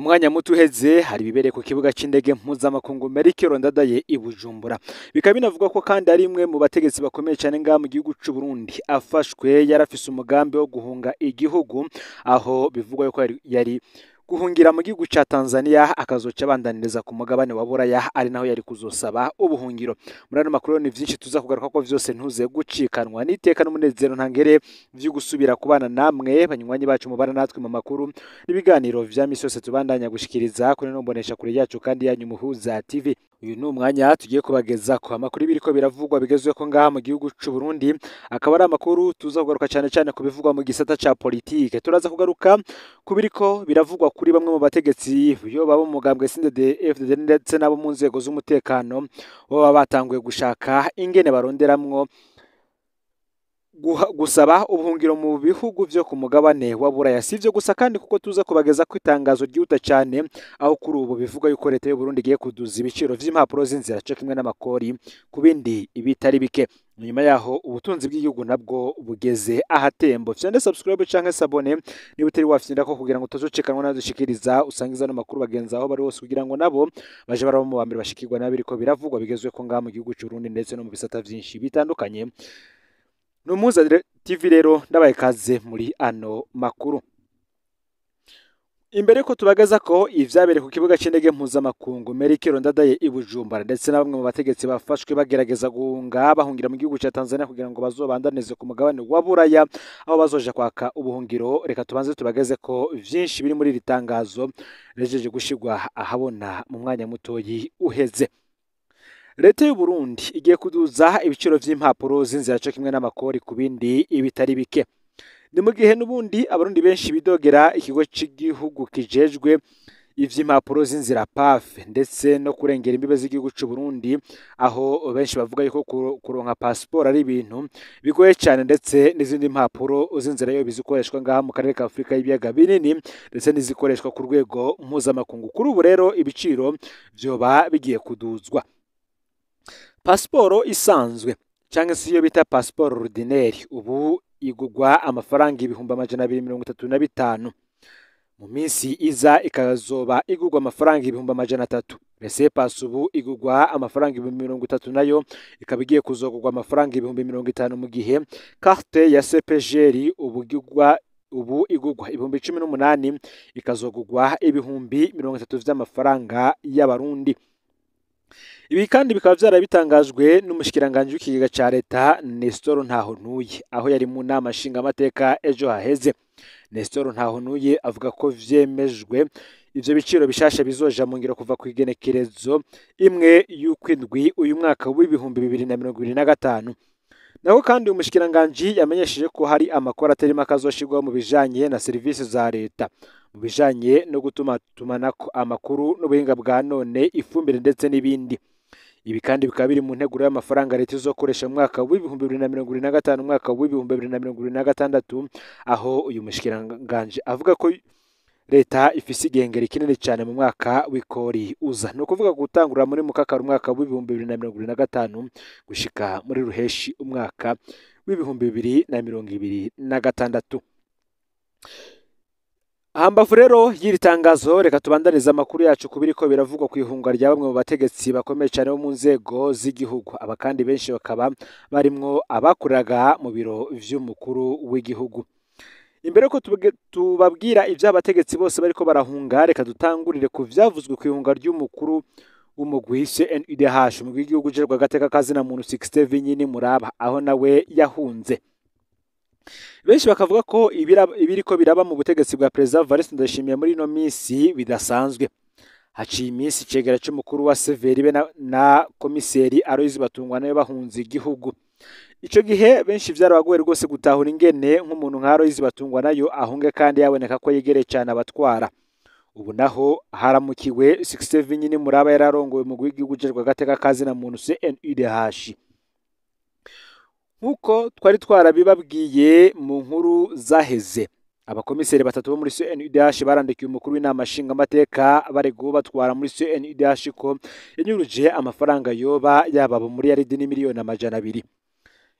Umwanya muto uheze hari bibereye ku kibuga c'indege mpuzamakungu Melchior Ndadaye i Bujumbura. Bikaba binavugwa ko kandi ari imwe mu bategetsi bakomeye cyane ngaha mu gihugu c'u Burundi afashwe yarafise umugambi wo guhunga igihugu, aho bivugwa yuko yari guhungira mu gihugu ca Tanzania akazoca abandaniriza ku mugabane wa Buraya, ari naho yari kuzosaba ubuhungiro. Muri ano makuru ni vyinshi tuza kugaruka ko vyose ntuze gucikanwa n'iteka n'umunezero ntangere vyo gusubira kubana namwe banywanyi bacu mubana natwe mu makuru n'ibiganiro vya misi yose tubandanya gushikiriza kuri no mbonesha kure yacu kandi yanyu Muhuza TV. Uyu ni umwanya tugiye kubageza ku amakuru biriko biravugwa bigezweko ngaha mu gihugu c'u Burundi, akaba ari amakuru tuza kugaruka cyane ku bivugwa mu gisata ca politike. Turaza kugaruka ku biriko biravugwa kuri bamwe mu bategetsi yo baba mu mugambwe CNDD-FDD ndetse nabo mu nzego z'umutekano baba batanguye gushaka ingene baronderamwo gusaba ubuhungiro mu bihugu vyo ku mugabane wa Buraya. Sivyo gusa kandi kuko tuza kubageza ku itangazo ryuta cyane, aho kuri ubu bivuga yuko leta y'u Burundi igiye kuduza ibiciro vy'impapuro z'inzira cyo kimwe n'amakori ku bindi ibitari bike. Nyuma yaho ubutunzi bw'igihugu nabwo bugeze ahatembo. Fyande subscribe canke sabone niba utari wafyinda ko kugira ngo tuzocekanwa nadushikiriza usangiza no makuru bagenza aho bari hose kugira ngo nabo baje barabo mu bambere bashikirwa nabiriko biravugwa bigezweko ngaha mu gihugu c'u Burundi ndetse no mu bisata vyinshi bitandukanye. Numuza TV rero ndabaye kaze muri ano makuru. Imbere ko tubagaza ko ivyabere ku kibuga c'indege mpuzamakungu Melchior Ndadaye i Bujumbura ndetse na bamwe mu bategetsi bafashwe bagerageza guhunga bahungira mu gihugu ca Tanzania kugira ngo bazobandanize ku mugabane wa Buraya aho bazoja kwaka ubuhungiro, reka tubanze tubageze ko vyinshi biri muri ritangazo rejeje gushirwa ahabona mu mwanya mutoyi uheze. Leta y'u Burundi igiye kuduza ibiciro vy'impapuro z'inzira cyo kimwe n'amakori ku bindi ibitari bike. Ni mu gihe n'ubundi abarundi benshi bidogera ikigo cy'igihugu kijejwe ivy'impapuro z'inzira PAF ndetse no kurengera imbibe z'igihugu c'u Burundi, aho benshi bavuga yuko kuronka passport ari ibintu bigoye cyane ndetse n'izindi mpapuro z'inzira yo bizikoreshwa ngaha mu karere ka Afrika y'ibiyaga binini ndetse n'izikoreshwa ku rwego mpuzamakungu. Kuri ubu rero ibiciro vyoba bigiye kuduzwa. Pasiporo isanzwe cyangwa se iyo bita pasiporo ordinaire ubu igugwa amafaranga 235. Mu minsi iza ikazoba igugwa amafaranga 300. Rese pass ubu igugwa amafaranga 30 nayo ikaba igiye kuzogugwa amafaranga 50 mu gihe carte ya CPGR ubu igugwa 18 ikazogugwa 30 vy'amafaranga y'abarundi. Ibi kandi bikaba vyarabitangajwe n'umushikiranganje w'ikigega ca leta Nestor Ntahontuye aho yari mu nama nshinga amateka ejo haheze. Nestor Ntahontuye avuga ko vyemejwe ivyo biciro bishasha bizoja mu ngiro kuva ku igenekerezo imwe y'ukwindwi uyu mwaka w'ibihumbi 2025. Naho kandi umushikiranganje yamenyesheje ko hari amakora atari makazoshirwa mu bijanye na serivisi za leta, mu bijanye no tumanako amakuru n'ubuhinga bwa none, ifumbire ndetse n'ibindi. Ibi kandi bikaba biri mu nteguro y'amafaranga leta izokoresha mu mwaka w'ibihumbi 2025 mwaka w'ibihumbi 2026, aho uyu mushikiranganje avuga ko leta ifise igengera kinini cyane mu mwaka w'ikori uza. No kuvuga gutangura muri mukakara umwaka w'ibihumbi 2025 gushika muri ruheshi umwaka w'ibihumbi 2026. Hambavu rero y'iri tangazo reka tubandaniza amakuru yacu kubiriko biravugwa ku ihunga rya bamwe mu bategetsi bakomeye cyane bo mu nzego z'igihugu. Aba kandi benshi bakaba barimwo abakoreraga mu biro vy'umukuru w'igihugu. Imbere ko tubabwira ivy'abategetsi bose bariko barahunga, reka dutangurire ku vyavuzwe ku ihunga ry'umukuru w'umugwi CNUDH mu gihugu jerwa gateka kazina muntu 67 nyini muraba aho nawe yahunze. Benshi bakavuga ko ibiriko biraba mu butegetsi bwa President Evariste Ndayishimiye muri no misi bidasanzwe. Haciye imisi cegera c'umukuru wa Severi be na komiseri Aloys Batungwa nayo bahunze igihugu. Ico gihe benshi vyarabagoye rwose gutahura ingene nk'umuntu nka Aloys Batungwa nayo ahunge kandi yaboneka ko yegereye cyane abatwara. Ubu naho haramukiwe 67 nyine muraba yararongowe mu gihugu jerwa gateka kazina muntu CNUDH. Nkuko twari twarabibabwiye mu nkuru zaheze, abakomiseri batatu bo muri CNUDH barandikiye umukuru w'inama nshinga amateka barego batwara muri CNUDH ko yanyuruje amafaranga yoba yababo muri yaridi n'imiliyoni 200.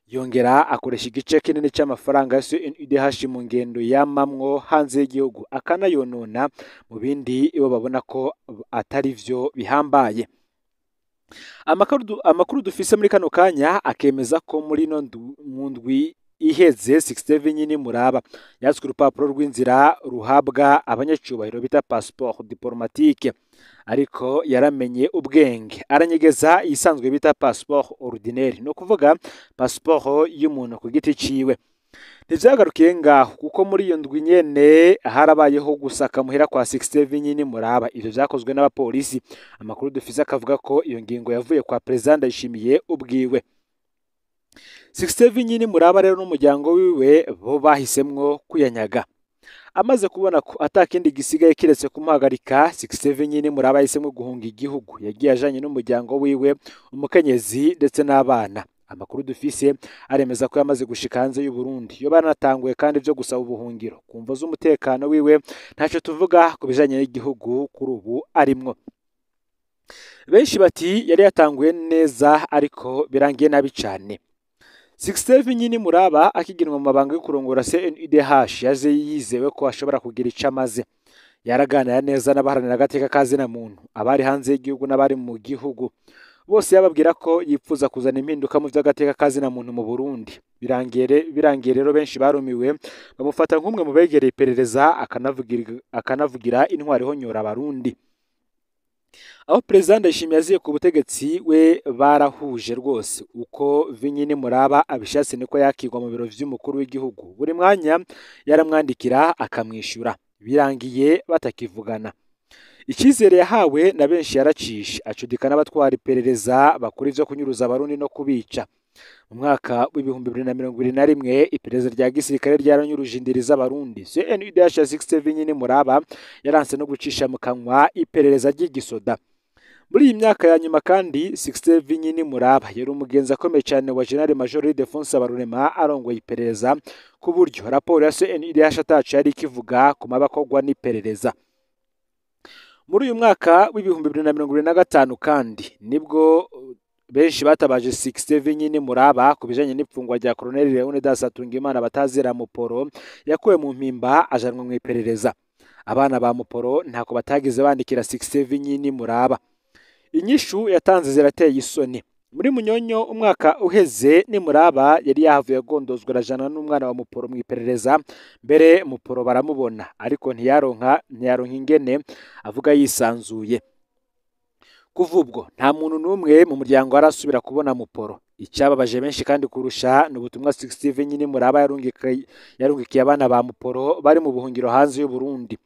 yongera akoresha igice kinini cy'amafaranga ya CNUDH mu ngendo yamamwo hanze y'igihugu akanayonona mu bindi ibo babona ko atari vyo bihambaye. Amakuru dufise muri kano kanya akemeza ko muri mu ndwi iheze 67 nyini muraba yatswe urupapuro rw'inzira ruhabwa abanyacubahiro bita passeport diplomatique, ariko yaramenye ubwenge aranyegeza isanzwe bita passeport ordinaire, no kuvuga passeport y'umuntu ku giti ciwe. Ntivyagarukiye ngaho kuko muri iyo ndwi nyene harabayeho gusaka muhera kwa 67 nyini muraba. Ivyo vyakozwe n'abapolisi. Amakuru dufise akavuga ko iyo ngingo yavuye kwa President Ndayishimiye ubwiwe. 67 nyini muraba rero n'umuryango wiwe bo bahisemwo kuyanyaga. Amaze kubona ko atakindi gisigaye kiretse kumuhagarika, 67 nyini muraba yahisemwo guhunga igihugu. Yagiye ajanye n'umuryango wiwe, umukenyezi ndetse n'abana. Amakuru dufise aremeza ko yamaze gushika hanze y'u Burundi. Yo banatanguye kandi byo gusaba ubuhungiro. Kumva z'umutekano wiwe ntaco tuvuga ku bijanye n'igihugu kuri ubu arimwo. Benshi bati yari yatanguye neza ariko birangiye nabi cyane. 67 nyini muraba akiginwa mu mabanga yo kurongora CNUDH yaje yizewe ko ashobora kugira icamaze. Yaraganira neza n'abaharanira agateka kazina muntu, abari hanze y'igihugu n'abari mu gihugu. Bose yababwira ko yipfuza kuzana impinduka mu vy'agateka kazina muntu mu Burundi. Birangiye rero benshi barumiwe bamufata nk'umwe mu begereye iperereza akanavugira intwari honyora abarundi. Aho President Ndayishimiye yaziye ku butegetsi we barahuje rwose uko Vinyini muraba abishatse niko yakigwa mu biro vy'umukuru w'igihugu. Buri mwanya yaramwandikira akamwishyura. Birangiye batakivugana. Icyizere yahawe na benshi yaracishe, acudika n'abatwara iperereza bakora ivyo kunyuruza abarundi no kubica. Mu mwaka w'ibihumbi 2021 iperereza rya gisirikare ryaranyuruje indiri z'abarundi. CNUDH 67 nyini muraba yaranse no gucisha mu kanwa iperereza ry'igisoda. Muri iyi myaka ya nyuma kandi 67 nyini muraba yari umugenzi akomeye cyane wa General Major Ildefonse Habarurema arongoye iperereza, ku buryo raporo ya CNUDH atacu yari ikivuga ku mabakogwa n'iperereza. Muri uyu mwaka w'ibihumbi 2025 kandi nibwo benshi batabaje 67 nyini muraba kubijanye n'ipfungwa rya Colonel Leonidas Atungimana batazira Muporo yakuwe mu mpimba ajanwa mu iperereza. Abana ba Muporo ntako batagize bandikira 67 nyini muraba. Inyishu yatanze zirateye isoni. Muri Munyonyo umwaka uheze ni muraba yari yahavuye agondozwa rajana n'umwana wa Muporo mu iperereza. Mbere Muporo baramubona ariko ntiyaronka ingene avuga yisanzuye. Kuva ubwo nta muntu n'umwe mu muryango arasubira kubona Muporo. Icyababaje benshi kandi kurusha n'ubutumwa 67 nyini muraba yarungikiye abana ba Muporo bari mu buhungiro hanze y'u Burundi.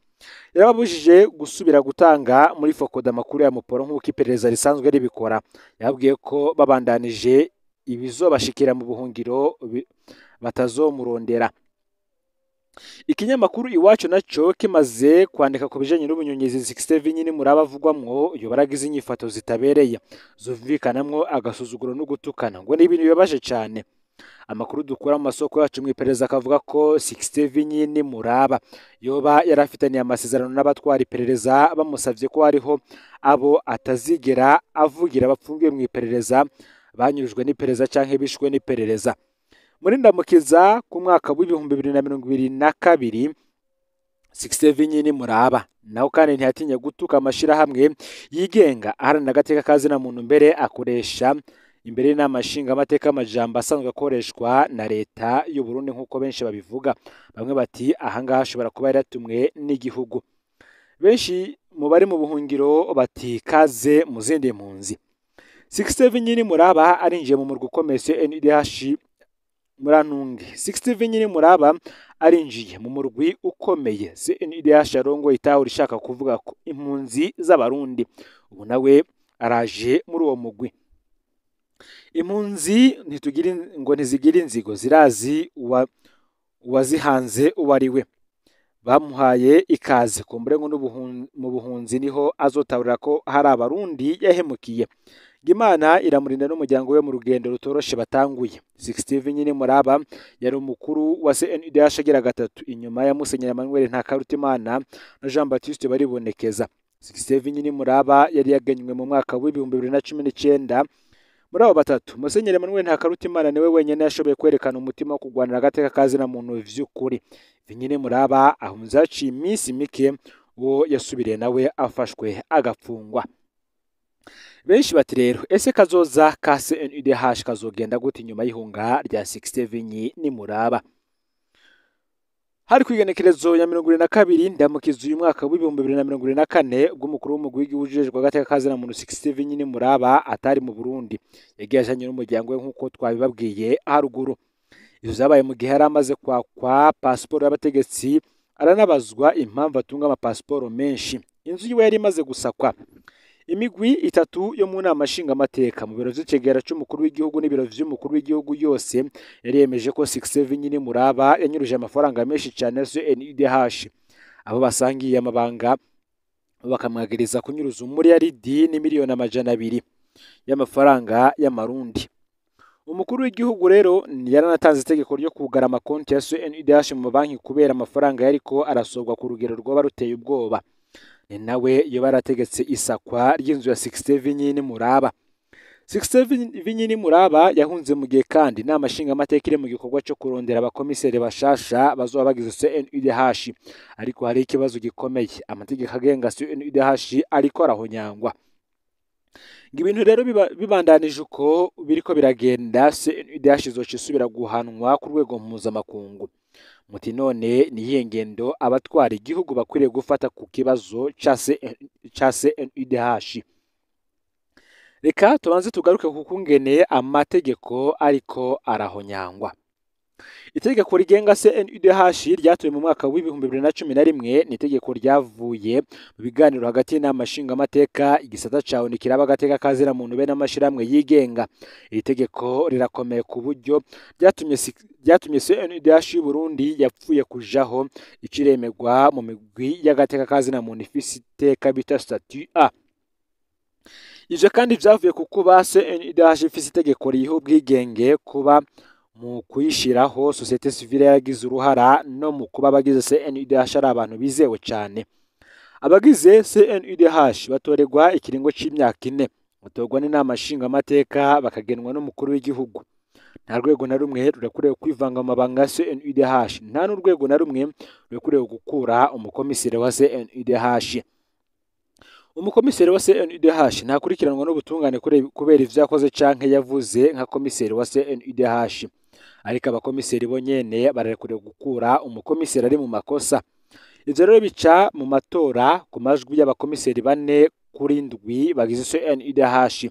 Yarababujije gusubira gutanga muri Fokoda amakuru ya Muporo nk'uko iperereza risanzwe ribikora. Yabwiye ko babandanije ibizobashikira mu buhungiro batazomurondera. Ikinyamakuru Iwacu naco kimaze kwandika ku bijanye n'ubunyonyezi 67 nyini muraba avugwamwo yo baragize inyifato zitabereye zumvikanamwo agasuzuguro no gutukana ngo ni ibintu bibabaje cyane. Amakuru dukura mu masoko yacu mu iperereza akavuga ko 67 nyini muraba yoba yarafitaniye amasezerano n'abatwara iperereza bamusavye ko hariho abo atazigera avugira bapfungiye mu iperereza banyurujwe n'iperereza canke bishwe n'iperereza. Muri Ndamukiza ku mwaka w'ibihumbi 2022 67 nyini muraba naho kandi ntiyatinya gutuka amashirahamwe yigenga aharanira agateka kazina muntu, mbere akoresha imbere n'amashinga amateka amajambo asanzwe akoreshwa na leta y'u Burundi nk'uko benshi babivuga. Bamwe bati ahangaha ashobora kuba yaratumwe n'igihugu. Benshi mu bari mu buhungiro bati kaze mu zindi mpunzi. 67 nyini muraba arinjiye mu murwa ukomeye CNUDH Murantunge. 67 nyini muraba arinjiye mu murwi ukomeye CNUDH arongo itaho rishaka kuvuga ko impunzi z'abarundi. Ubu nawe araje muri uwo mugwi. Impunzi ntizigira inzigo, zirazi uwazihanze uwariwe. Bamuhaye ikaze kumbure ngo mu buhunzi niho azotabura ko hari abarundi yahemukiye. Imana iramurinda n'umuryango we mu rugendo rutoroshe batanguye. 67 nyini muraba yari umukuru wa CNUDH agira gatatu inyuma ya Musenyeri Emmanuel Ntakarutimana na Jean Baptiste baribonekeza. 67 nyini muraba yari yaganywe mu mwaka w'ibihumbi 2019 muri abo batatu Musenyeri Emmanuel Ntakarutimana niwe wenyene yashoboye kwerekana umutima wo kurwanira agateka kazina muntu vy'ukuri. Vinyine Muraba ahunze haciye iminsi mike uwo yasubiriye nawe afashwe agapfungwa. Benshi bati rero ese kazoza ka CNUDH kazogenda gute inyuma y'ihunga rya 60 Vinyine Muraba? Hari kwigenekerezo ya 22 ndamukiza uyu mwaka w'ibihumbi 2024 bw'umukuru w'umugwi w'igihugu ujejwe agateka kazina muntu 60 Vinyine Muraba atari mu Burundi yagiye ajanye n'umuryango we nk'uko twabibabwiye haruguru. Ivyo zabaye mu gihe yari amaze kwakwa pasiporo y'abategetsi aranabazwa impamvu atunga amapasiporo menshi. Inzu yiwe yari imaze gusakwa. Imigwi itatu yo mu nama nshingamateka mu biro vy'icegera c'umukuru w'igihugu n'ibiro vy'umukuru w'igihugu yose yari yemeje ko 60 Vinyine Muraba yanyuruje amafaranga menshi cyane CNUDH. Abo basangiye amabanga bakamwagiriza kunyuruza umuriyaridi n'imiliyoni 200 y'amafaranga y'amarundi. Umukuru w'igihugu rero yaranatanze itegeko ryo kugara amakonti ya CNUDH mu banki kubera amafaranga yariko arasorwa ku rugero rwoba ruteye ubwoba. Ni nawe yo barategetse isakwa ry'inzu ya 60 Vinyine Muraba. 60 Vinyine Muraba yahunze mu gihe kandi inama nshingamateka iri mu gikorwa cyo kurondera abakomiseri bashasha bazoba bagize CNUDH. Ariko hari ikibazo gikomeye, amategeko agenga CNUDH ariko arahonyangwa. Ibintu rero bibandanije uko biriko biragenda, CNUDH izoca isubira guhanwa ku rwego mpuzamakungu. Muti none niyihe ngendo abatwara igihugu bakwiriye gufata ku kibazo ca CNUDH? Reka tubanze tugaruke ku kungene amategeko ariko arahonyangwa. Itegeko rigenga CNUDH ryatowe mu mwaka w'ibihumbi 2011 ni itegeko ryavuye mu biganiro hagati y'inama nshingamateka, igisata cawo nikiraba agateka kazira muntu be n'amashirahamwe yigenga. Iri tegeko rirakomeye ku buryo ryatumye CNUDH y'u Burundi yapfuye kujaho iciremegwa mu migwi y'agateka kazina muntu ifise iteka bita statut A. Ivyo kandi vyavuye ku kuba CNUDH ifise itegeko riha ubwigenge kuba mu kuyishiraho societe civile yagize uruhara no mu kuba abagize CNUDH ari abantu bizewe cyane. Abagize CNUDH batoregwa ikiringo c'imyaka 4, batorwa n'inama nshingamateka bakagenwa n'umukuru w'igihugu. Nta rwego na rumwe rurakurewe kwivanga mu mabanga ya CNUDH, nta n'urwego na rumwe rurakurewe gukura umukomiseri wa CNUDH. Umukomiseri wa CNUDH ntakurikiranwa n'ubutungane kubera ivyo yakoze canke yavuze nka komiseri wa CNUDH. Ariko abakomiseri bo nyene bararekuriwe gukura umukomiseri ari mu makosa. Ivyo rero bica mu matora ku majwi y'abakomiseri 4 kuri 7 bagize CNUDH.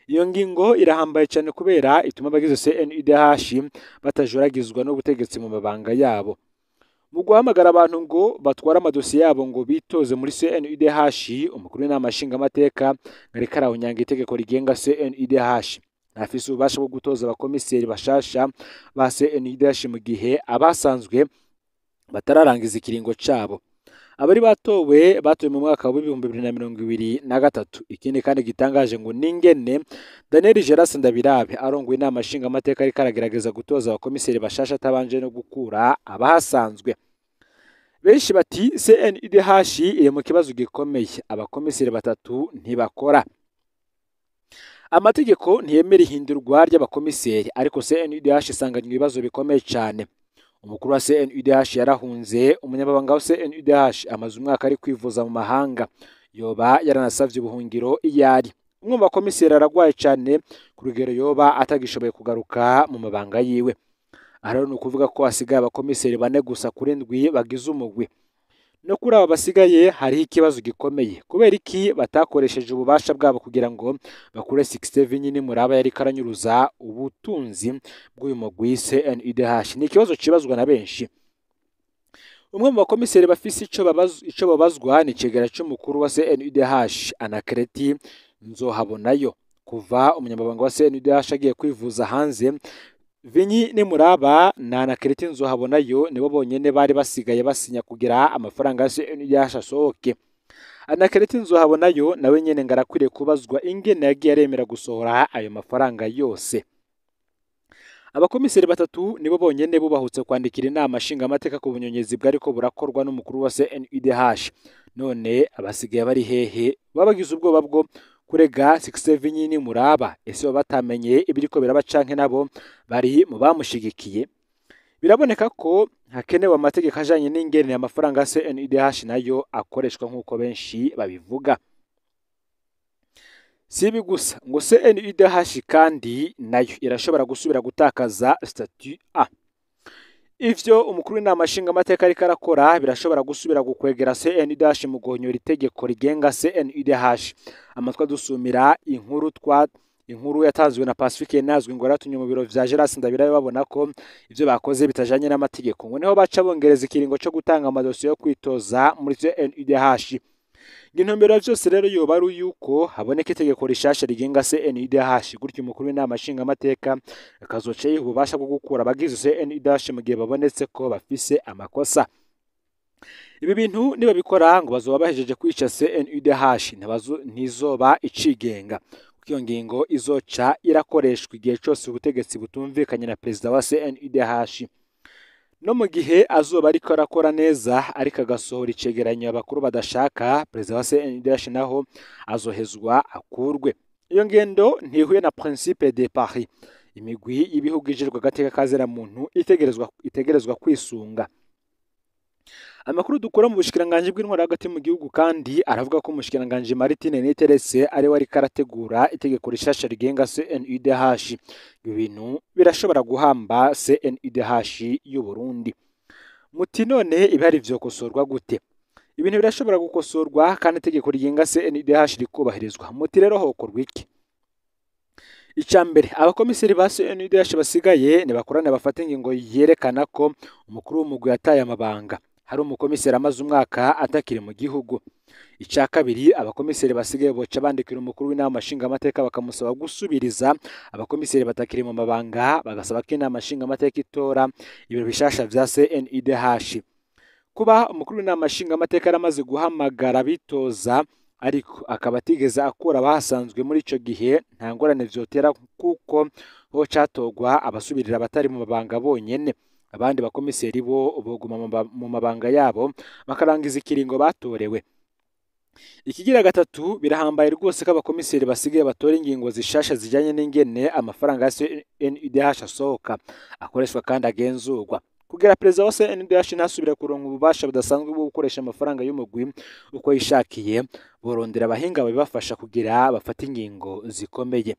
Iyo ngingo irahambaye cyane kubera ituma abagize CNUDH batajoragizwa n'ubutegetsi mu mabanga yabo. Mu guhamagara abantu ngo batwara amadosiye yabo ngo bitoze muri CNUDH, umukuru w'inama nshingamateka ariko arahonyanga itegeko rigenga CNUDH. Ntafise ububasha bwo gutoza abakomiseri bashasha ba CNUDH mu gihe abasanzwe batararangiza ikiringo cabo. Abari batowe mu mwaka wa 2023. Ikindi kandi gitangaje ngo ningene Daniel Geras Ndabirabe arongoye inama nshingamateka ariko aragerageza gutoza abakomiseri bashasha atabanje no gukura abahasanzwe. Benshi bati CNUDH iri mu kibazo gikomeye, abakomiseri 3 ntibakora. Amategeko ntiyemera ihindurwa ry'abakomiseri, ariko CNUDH isanganywe ibibazo bikomeye cyane. Umukuru wa CNUDH yarahunze, umunyamabanga wa CNUDH amaze umwaka ari kwivuza mu mahanga, yoba yaranasavye ubuhungiro iyari. Umwe mu bakomiseri aragwaye cyane ku rugero yoba atagishoboye kugaruka mu mabanga yiwe. Araro no kuvuga ko hasigaye abakomiseri 4 gusa kuri 7 bagize umugwi. No kuri aba basigaye hari ikibazo gikomeye, kubera iki batakoresheje ububasha bwabo kugira ngo bakure 60 Vinyine Muraba yari karanyuruza ubutunzi bw'uyu mugwi CNUDH. Ni ikibazo kibazwa na benshi. Umwe mu bakomiseri bafise ico babazwa ni cegera c'umukuru wa CNUDH Anakreti Nzohabonayo. Kuva umunyamabanga wa CNUDH agiye kwivuza hanze, Vinyine Muraba na Anakreti Nzohabonayo nibo bonyene bari basigaye basinya kugira amafaranga ya CNUDH asohoke. Anakreti Nzohabonayo nawe nyene ngarakwiriye kubazwa ingene yagiye aremera gusohora ayo mafaranga yose. Abakomiseri 3 nibo bonyene bubahutse kwandikira inama nshingamateka ku bunyonyezi bwariko burakorwa n'umukuru wa CNUDH. None abasigaye bari hehe? Babagize ubwoba bwo kurega 67 nyini muraba ese baba batamenye ibiriko biraba canke nabo bari mu bamushigikiye. Biraboneka ko hakenewe amategeko ajanye n'ingene amafaranga ya CNUDH nayo akoreshwa nk'uko benshi babivuga. Sibi gusa ngo CNUDH kandi nayo irashobora gusubira gutakaza statut A. Ivyo umukuru w'inama nshingamateka ariko arakora birashobora gusubira gukwegera CNUDH mu guhonyora itegeko rigenga CNUDH. Amatwa dusumira inkuru yatanzwe na Pacifique nazwi ngo yaratumye mu biro vya Gerard Ndabirabe babona ko ivyo bakoze bitajanye n'amategeko, ngo niho baca bongereza ikiringo cyo gutanga amadosiye yo kwitoza muri CNUDH. Intumbero vyose rero yoba ari yuko haboneka itegeko rishasha rigenga CNUDH, gutyo umukuru w'inama nshingamateka akazoca yiha ububasha bwo gukura abagize CNUDH mu gihe babonetse ko bafise amakosa. Ibi bintu niba bikora ngo bazoba bahejeje kwica CNUDH, ntizoba icigenga. Iyo ngingo izoca irakoreshwa igihe cyose ubutegetsi butumvikanye na perezida wa CNUDH. No mu gihe azoba ariko arakora neza ariko agasohora icegeranyo abakuru badashaka, perezida wa CNUDH naho azohezwa akurwe. Iyo ngendo ntihuye na principe de Paris, imigwi y'ibihugu ijejwe agateka kazera muntu itegerezwa kwisunga. Amakuru dukora mu bushikiranganje bw'intwaro hagati mu gihugu kandi aravuga ko umushikiranganje Martine Niteretse ari we ariko arategura itegeko rishasha rigenga CNUDH. Ibintu birashobora guhamba CNUDH y'u Burundi. Muti none ibihari vyokosorwa gute? Ibintu birashobora gukosorwa kandi itegeko rigenga CNUDH rikubahirizwa. Muti rero hokorwa iki? Icambere, abakomiseri ba CNUDH basigaye nibakorane bafata ingingo yerekana ko umukuru w'umugwi yataye amabanga. Hari umukomiseri amaze umwaka atakiri mu gihugu. Ica kabiri, abakomiseri basigaye boca bandikira umukuru w'inama nshingamateka bakamusaba gusubiriza abakomiseri batakiri mu mabanga, bagasaba ko inama nshingamateka itora ibiro bishasha vya CNUDH. Kuba umukuru w'inama nshingamateka yaramaze guhamagara bitoza ariko akaba atigeze akura abahasanzwe muri ico gihe, nta ngorane vyotera kuko ho catogwa abasubirira abatari mu mabanga bonyene. Abandi bakomiseri bo boguma mu mabanga yabo bakarangiza ikiringo batorewe. Ikigira gatatu, birahambaye rwose ko abakomiseri basigaye batora ingingo zishasha zijanye n'ingene amafaranga ya CNUDH asohoka, akoreshwa kandi agenzurwa. Kugira perezida wa CNUDH ntasubire kuronka ububasha budasanzwe bwo gukoresha amafaranga y'umugwi uko yishakiye, borondera abahinga babafasha kugira bafata ingingo zikomeye.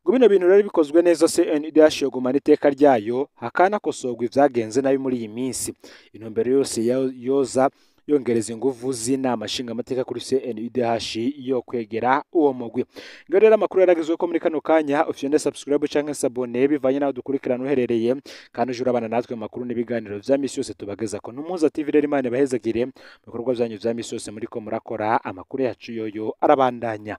Ngo bino bintu rero bikozwe neza CNUDH yogumana iteka ryayo, hakanakosorwa ivyagenze nabi muri iyi minsi. Intumbero yose yoza yongereza inguvu z'inama nshingamateka kuri CNUDH yo kwegera uwo mugwi. Ngo rero amakuru yaragizwe ko muri kano kanya ufyonde subscribe canke s'abone bivanye naho dukurikirana uherereye, kandi uje urabana natwe makuru n'ibiganiro vya misi yose tubageza ko. Numuza TV rero Imana bahezagire mu bikorwa vyanyu vya misi yose muriko murakora. Amakuru yacu yoyo arabandanya.